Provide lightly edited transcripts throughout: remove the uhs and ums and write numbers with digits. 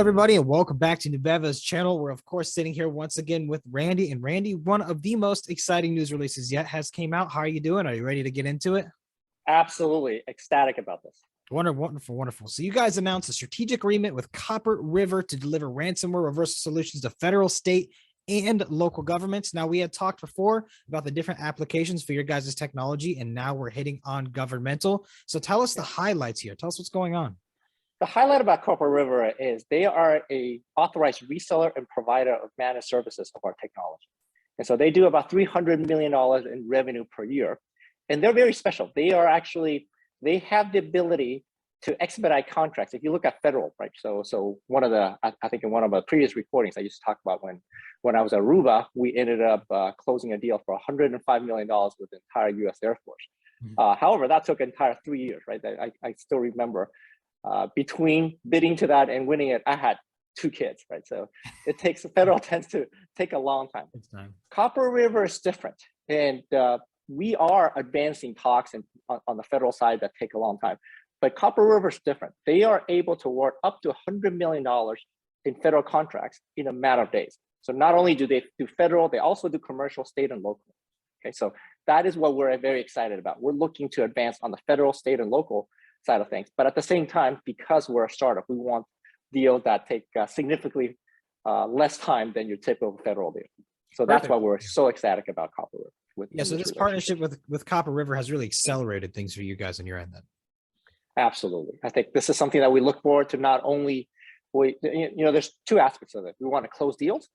everybody, and welcome back to Nubeva's channel. We're, of course, sitting here once again with Randy. And Randy, one of the most exciting news releases yet has came out. How are you doing? Are you ready to get into it? Absolutely ecstatic about this. Wonderful. So you guys announced a strategic agreement with Copper River to deliver ransomware reversal solutions to federal, state, and local governments. Now, we had talked before about the different applications for your guys' technology, and now we're hitting on governmental. So tell us the highlights here. Tell us what's going on. The highlight about Copper River is they are a authorized reseller and provider of managed services of our technology. And so they do about $300 million in revenue per year. And they're very special. They have the ability to expedite contracts. If you look at federal, right? So one of the, I think in one of the previous recordings, I used to talk about when I was at Aruba, we ended up closing a deal for $105 million with the entire US Air Force. However, that took an entire 3 years, right? I still remember between bidding to that and winning it, I had 2 kids, right? So it takes, federal tends to take a long time. Copper River is different. And we are advancing talks on the federal side that take a long time. But Copper River is different. They are able to award up to $100 million in federal contracts in a matter of days. So not only do they do federal, they also do commercial, state, and local. Okay, so that is what we're very excited about. We're looking to advance on the federal, state, and local side of things. But at the same time, because we're a startup, we want deals that take significantly less time than your typical federal deal. So that's why we're so ecstatic about Copper River. So this partnership with Copper River has really accelerated things for you guys on your end then. Absolutely. I think this is something that we look forward to. Not only, there's 2 aspects of it. We want to close deals,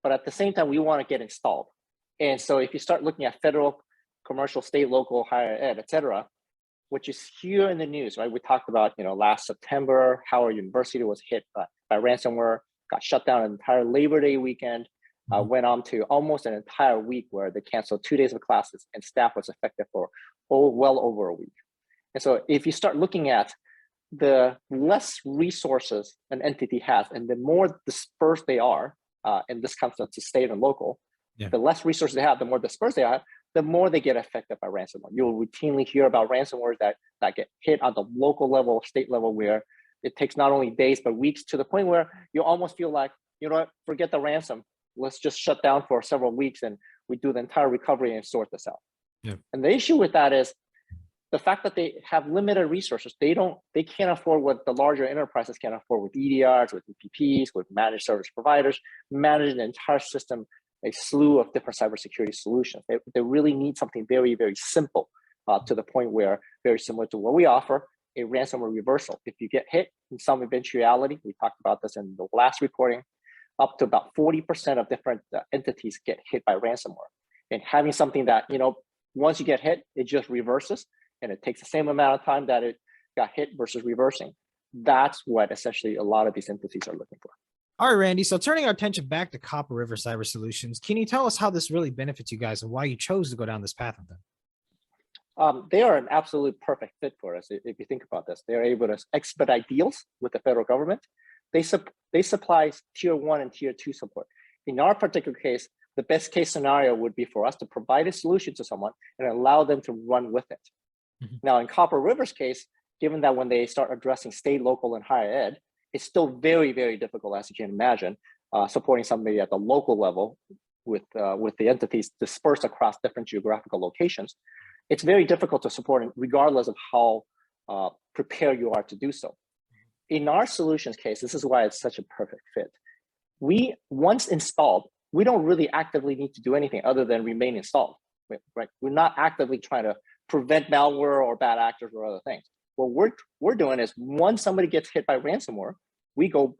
but at the same time, we want to get installed. And so if you start looking at federal, commercial, state, local, higher ed, et cetera, which is here in the news, right? We talked about, last September, Howard University was hit by ransomware, got shut down an entire Labor Day weekend, went on to almost an entire week where they canceled 2 days of classes and staff was affected for well over a week. And so if you start looking at the less resources an entity has and the more dispersed they are, and this comes to state and local, the less resources they have, the more dispersed they are, the more they get affected by ransomware. You'll routinely hear about ransomware that get hit on the local level, state level, where it takes not only days, but weeks, to the point where you almost feel like, forget the ransom. Let's just shut down for several weeks and we do the entire recovery and sort this out. And the issue with that is the fact that they have limited resources. They can't afford what the larger enterprises can afford with EDRs, with EPPs, with managed service providers, manage the entire system, a slew of different cybersecurity solutions. They really need something very, very simple to the point where, very similar to what we offer, a ransomware reversal. If you get hit in some eventuality, we talked about this in the last recording, up to about 40% of different entities get hit by ransomware. And having something that, once you get hit, it just reverses and it takes the same amount of time that it got hit versus reversing. That's what essentially a lot of these entities are looking for. All right, Randy. So turning our attention back to Copper River Cyber Solutions, can you tell us how this really benefits you guys and why you chose to go down this path with them? They are an absolute perfect fit for us. If you think about this, they're able to expedite deals with the federal government. They supply tier 1 and tier 2 support. In our particular case, the best case scenario would be for us to provide a solution to someone and allow them to run with it. Now, in Copper River's case, given that when they start addressing state, local, and higher ed, it's still very, very difficult, as you can imagine, supporting somebody at the local level with the entities dispersed across different geographical locations. It's very difficult to support regardless of how prepared you are to do so. In our solutions case, this is why it's such a perfect fit. Once installed, we don't really actively need to do anything other than remain installed, right? We're not actively trying to prevent malware or bad actors or other things. What we're doing is once somebody gets hit by ransomware, we go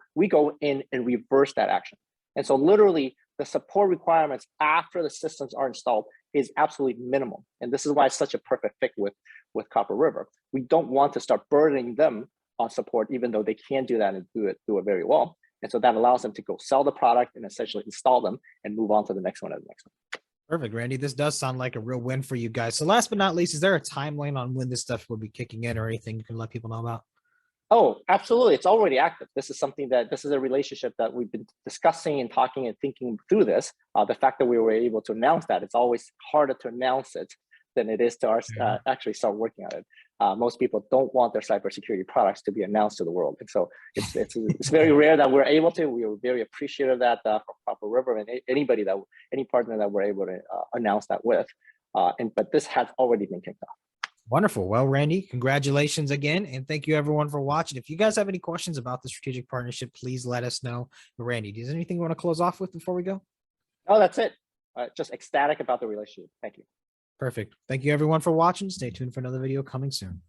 in and reverse that action. And so literally the support requirements after the systems are installed is absolutely minimal. And this is why it's such a perfect fit with Copper River. We don't want to start burdening them on support, even though they can do that and do it very well. And so that allows them to go sell the product and essentially install them and move on to the next one and the next one. Perfect, Randy. This does sound like a real win for you guys. So last but not least, is there a timeline on when this stuff will be kicking in or anything you can let people know about? Oh, absolutely. It's already active. This is a relationship that we've been discussing and talking and thinking through this. The fact that we were able to announce that, it's always harder to announce it than it is to actually start working on it. most people don't want their cybersecurity products to be announced to the world. And so it's very rare that we're able to. We are very appreciative of that from Copper River and any partner that we're able to announce that with. But this has already been kicked off. Wonderful. Well, Randy, congratulations again. And thank you everyone for watching. If you guys have any questions about the strategic partnership, please let us know. Randy, is there anything you want to close off with before we go? Oh, that's it. Just ecstatic about the relationship. Thank you. Perfect. Thank you everyone for watching. Stay tuned for another video coming soon.